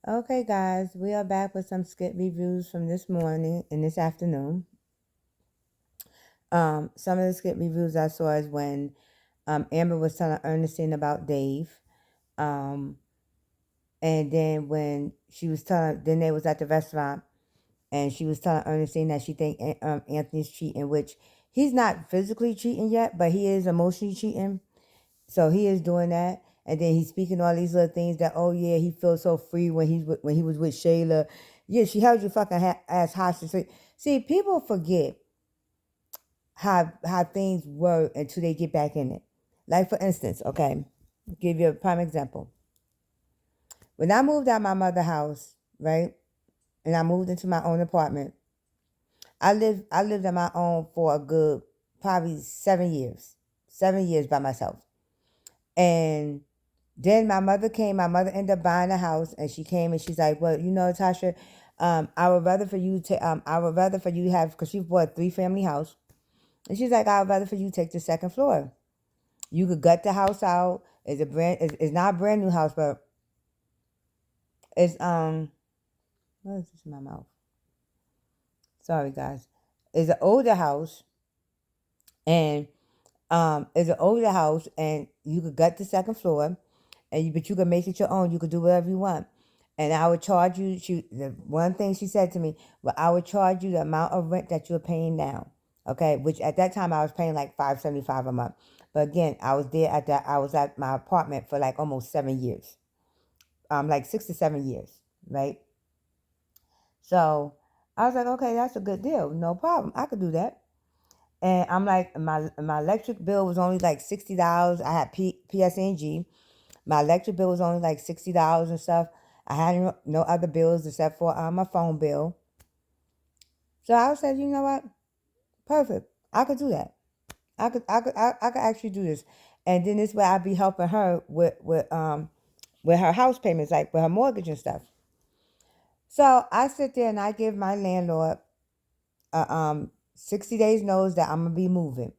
Okay, guys, we are back with some skit reviews from this morning and this afternoon. Some of the skit reviews I saw is when Amber was telling Ernestine about Dave. Um, and then when she was telling, then they was at the restaurant and she was telling Ernestine that she think Anthony's cheating, which he's not physically cheating yet, but he is emotionally cheating. So he is doing that, and then he's speaking all these little things that, oh yeah, he feels so free when when he was with Shayla. Yeah, she held your fucking ass hostage. See, people forget how things were until they get back in it. Like for instance, okay, give you a prime example. When I moved out my mother's house, right, and I moved into my own apartment, I lived on my own for a good probably 7 years, 7 years by myself, and then my mother came. My mother ended up buying a house, and she came and she's like, "Well, Tasha, I would rather for you to I would rather for you have because she bought a 3 family house, and she's like, I would rather for you take the second floor. You could gut the house out. It's not a brand new house, but it's what is this in my mouth? Sorry, guys. It's an older house, and it's an older house, and you could gut the second floor, but you could make it your own. You could do whatever you want. And I would charge you. The one thing she said to me, well, I would charge you the amount of rent that you're paying now. Okay, which at that time I was paying like $575 a month. But again, I was there at that. I was at my apartment for like almost 7 years, like 6 to 7 years, right? So I was like, okay, that's a good deal, no problem. I could do that. And I'm like, my electric bill was only like $60. I had PSNG. My electric bill was only like $60 and stuff. I had no other bills except for my phone bill. So I said, you know what? Perfect. I could do that. I could actually do this. And then this way I'd be helping her with her house payments, like with her mortgage and stuff. So I sit there and I give my landlord 60 days notice that I'm gonna be moving.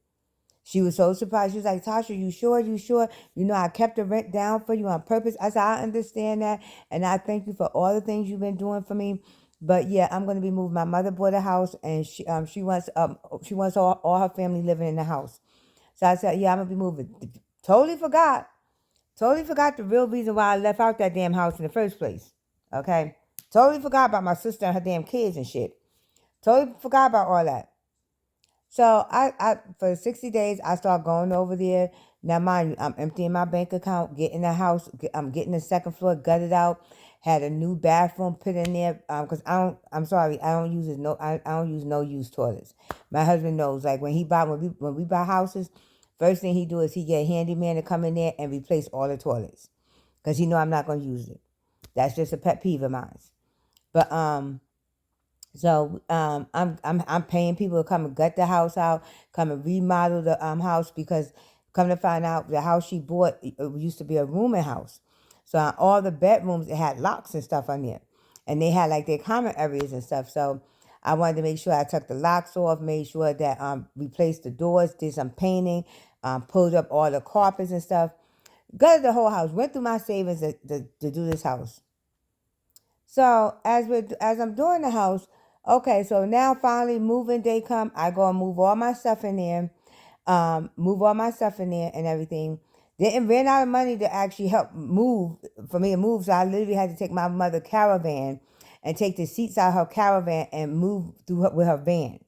She was so surprised. She was like, Tasha, you sure? You sure? I kept the rent down for you on purpose. I said, I understand that. And I thank you for all the things you've been doing for me. But yeah, I'm going to be moving. My mother bought a house and she wants all her family living in the house. So I said, yeah, I'm going to be moving. Totally forgot. Totally forgot the real reason why I left out that damn house in the first place. Okay? Totally forgot about my sister and her damn kids and shit. Totally forgot about all that. So I for 60 days I start going over there. Now mind you, I'm emptying my bank account, getting the house, I'm getting the second floor gutted out, had a new bathroom put in there. Cause I'm sorry, I don't use I don't use no use toilets. My husband knows, like when we buy houses, first thing he do is he get a handyman to come in there and replace all the toilets. Cause he know I'm not gonna use it. That's just a pet peeve of mine. But I'm paying people to come and gut the house out, come and remodel the house because come to find out the house she bought it used to be a rooming house. So all the bedrooms it had locks and stuff on there, and they had like their common areas and stuff. So I wanted to make sure I took the locks off, made sure that replaced the doors, did some painting, pulled up all the carpets and stuff, gutted the whole house, went through my savings to do this house. So as I'm doing the house, okay, so now finally moving day come, I go and move all my stuff in there, and everything. Didn't ran out of money to actually help move for me to move, so I literally had to take my mother caravan and take the seats out of her caravan and move with her van.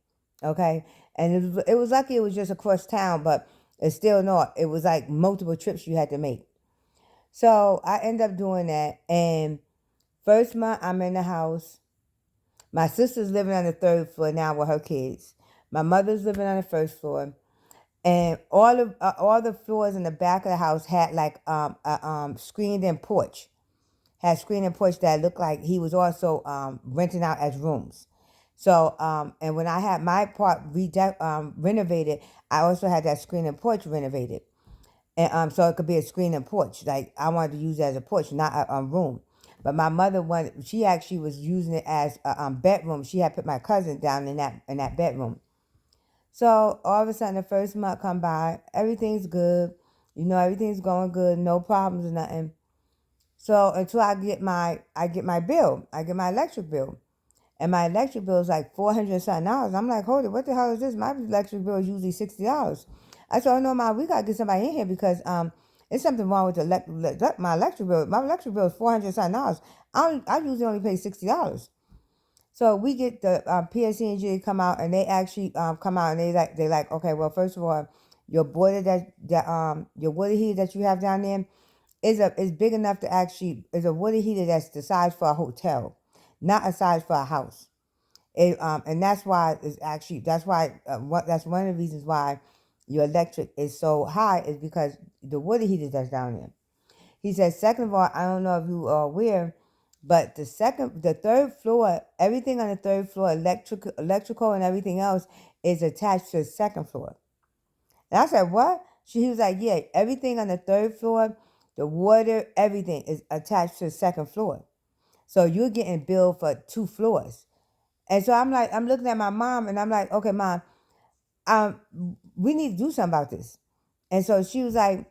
Okay, and it was lucky it was just across town, but it's still not. It was like multiple trips you had to make. So I end up doing that, and first month I'm in the house. My sister's living on the third floor now with her kids. My mother's living on the first floor, and all the floors in the back of the house had like a screened in porch. Had screened in porch that looked like he was also renting out as rooms. So and when I had my part renovated, I also had that screen and porch renovated, and so it could be a screen and porch. Like I wanted to use it as a porch, not a room. But my mother wanted. She actually was using it as a bedroom. She had put my cousin down in that bedroom. So all of a sudden, the first month come by, everything's good. Everything's going good, no problems or nothing. So until I get my bill, I get my electric bill. And my electric bill is like $400 something. I'm like, hold it, what the hell is this? My electric bill is usually $60. I said, oh no, ma, we gotta get somebody in here because there's something wrong with my electric bill. My electric bill is $400 something. I usually only pay $60. So we get the PSE&G to come out, and they actually come out and they like, okay, well, first of all, your boiler your water heater that you have down there is big enough to actually is a water heater that's the size for a hotel, not a size for a house. And that's why it's actually that's one of the reasons why your electric is so high is because the water heater that's down there. He says, second of all, I don't know if you are aware, but the third floor, everything on the third floor, electrical and everything else is attached to the second floor. And I said, what? He was like, yeah, everything on the third floor, the water, everything is attached to the second floor. So you're getting billed for 2 floors. And so I'm looking at my mom and I'm like, okay, mom, um, we need to do something about this. And so she was like,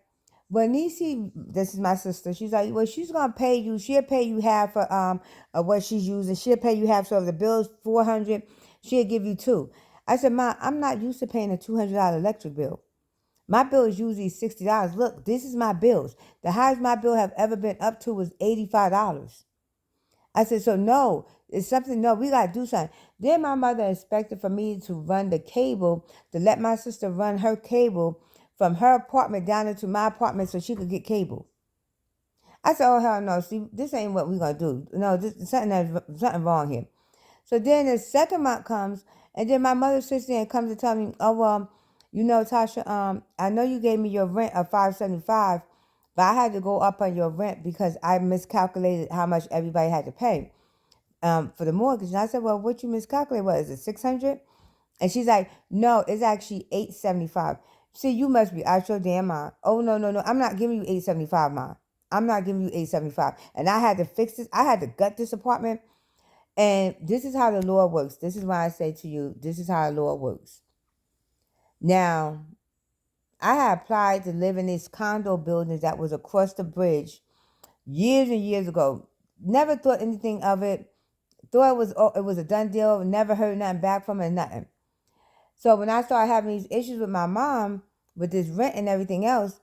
well, Nisi, this is my sister. She's like, well, she's gonna pay you. She'll pay you half of what she's using. She'll pay you half. So if the bill's $400, she'll give you 2. I said, Mom, I'm not used to paying a $200 electric bill. My bill is usually $60. Look, this is my bills. The highest my bill have ever been up to was $85. I said, so no, it's something, no, we got to do something. Then my mother expected for me to run the cable, to let my sister run her cable from her apartment down into my apartment so she could get cable. I said, oh, hell no, see, this ain't what we're going to do. No, something wrong here. So then the second month comes, and then my mother sits there and comes to tell me, oh, well, you know, Tasha, I know you gave me your rent of $575, but I had to go up on your rent because I miscalculated how much everybody had to pay for the mortgage. And I said, well, what you miscalculated? What is it, 600? And she's like, no, it's actually 875. See, you must be out your damn mind. Oh, no, no, no. I'm not giving you 875, Mom. I'm not giving you 875. And I had to fix this. I had to gut this apartment. And this is how the Lord works. This is why I say to you, this is how the Lord works. Now, I had applied to live in this condo building that was across the bridge years and years ago. Never thought anything of it. Thought it was a done deal. Never heard nothing back from it, nothing. So when I started having these issues with my mom, with this rent and everything else,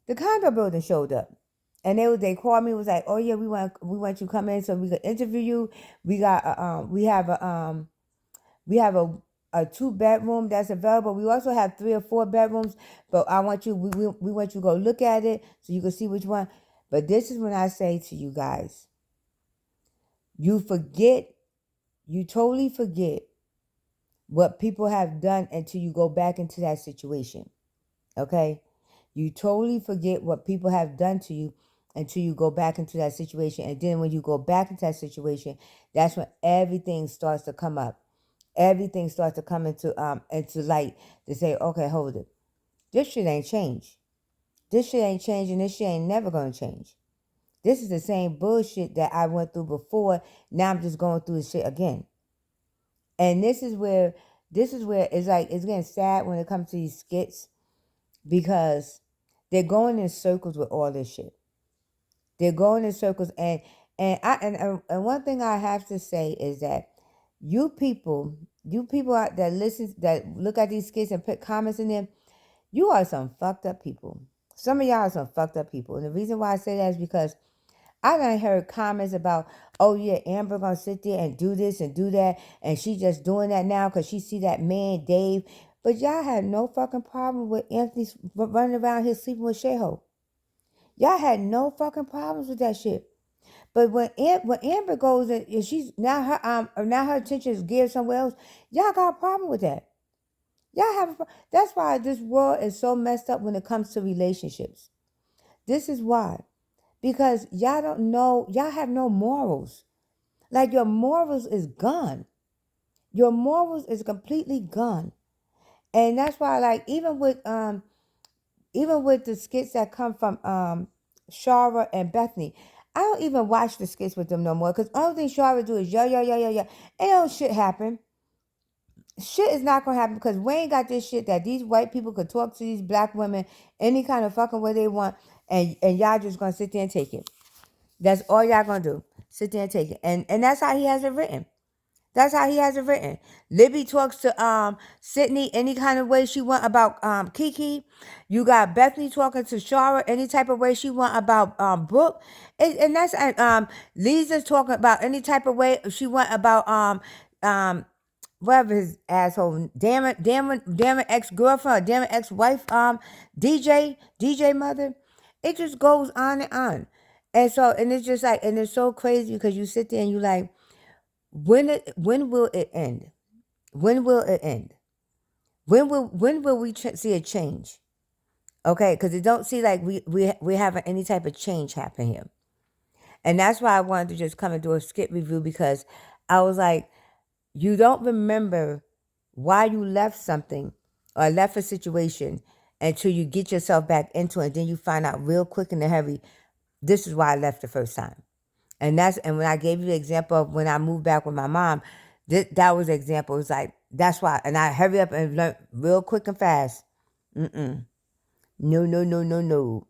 the condo building showed up. And they called me, was like, oh yeah, we want you to come in so we could interview you. We have a 2-bedroom that's available. We also have 3 or 4 bedrooms, but we want you to go look at it so you can see which one. But this is when I say to you guys, you totally forget what people have done until you go back into that situation. Okay? You totally forget what people have done to you until you go back into that situation. And then when you go back into that situation, that's when everything starts to come up. Everything starts to come into light to say, okay, hold it. This shit ain't changed. This shit ain't changing. This shit ain't never gonna change. This is the same bullshit that I went through before. Now I'm just going through the shit again. And this is where it's like it's getting sad when it comes to these skits because they're going in circles with all this shit. They're going in circles, and one thing I have to say is that you people out that listen, that look at these skits and put comments in them, you are some fucked up people. Some of y'all are some fucked up people, and the reason why I say that is because I done heard comments about, oh yeah, Amber gonna sit there and do this and do that, and she just doing that now because she see that man Dave. But y'all had no fucking problem with Anthony running around here sleeping with Sheho. Y'all had no fucking problems with that shit. But when Amber goes and she's now her attention is geared somewhere else, y'all got a problem with that. Y'all have that's why this world is so messed up when it comes to relationships. This is why. Because y'all don't know, y'all have no morals. Like your morals is gone. Your morals is completely gone. And that's why, like, even with the skits that come from Shara and Bethany, I don't even watch the skits with them no more. Because all thing Shara do is yeah. Ain't no shit happen. Shit is not gonna happen because Wayne got this shit that these white people could talk to these black women any kind of fucking way they want, and y'all just gonna sit there and take it. That's all y'all gonna do. Sit there and take it. And that's how he has it written. That's how he has it written. Libby talks to Sydney any kind of way she want about Kiki. You got Bethany talking to Shara any type of way she want about Brooke. And that's Lisa's talking about any type of way she want about whatever his asshole, damn it ex-girlfriend or damn it ex-wife, DJ mother. It just goes on and on. And so, and it's just like, and it's so crazy because you sit there and you like, when will it end? When will it end? When will we see a change? Okay, because it don't seem like we having any type of change happen here. And that's why I wanted to just come and do a skit review, because I was like, you don't remember why you left something or left a situation until you get yourself back into it. Then you find out real quick in a hurry, this is why I left the first time. And when I gave you the example of when I moved back with my mom, that was the example. It was like, that's why. And I hurry up and learned real quick and fast. No, no, no, no, no.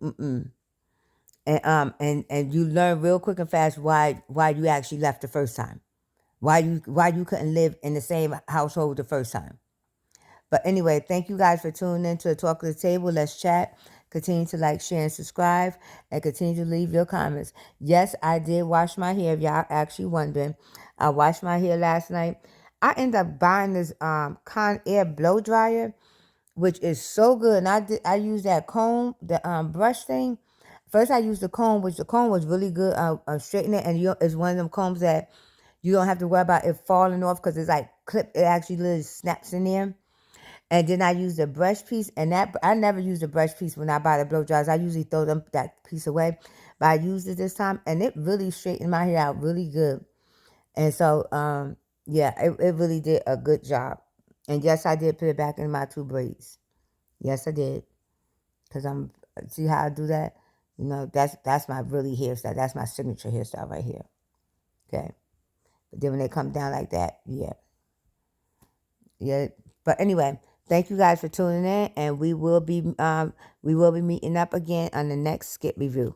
And you learn real quick and fast why you actually left the first time. Why you couldn't live in the same household the first time. But anyway, thank you guys for tuning in to the Talk of the Table. Let's chat. Continue to like, share, and subscribe. And continue to leave your comments. Yes, I did wash my hair. If y'all actually wondering. I washed my hair last night. I ended up buying this Conair blow dryer, which is so good. And I used that comb, the brush thing. First I used the comb, which the comb was really good. I straightened it, and it's one of them combs that you don't have to worry about it falling off, because it's like clipped. It actually literally snaps in there. And then I use the brush piece, and that I never use the brush piece when I buy the blow dryers. I usually throw that piece away, but I used it this time, and it really straightened my hair out really good. And so, yeah, it really did a good job. And yes, I did put it back in my 2 braids. Yes, I did, because see how I do that. You know, that's my really hairstyle. That's my signature hairstyle right here. Okay, but then when they come down like that, yeah. But anyway, thank you guys for tuning in, and we will be meeting up again on the next skit review.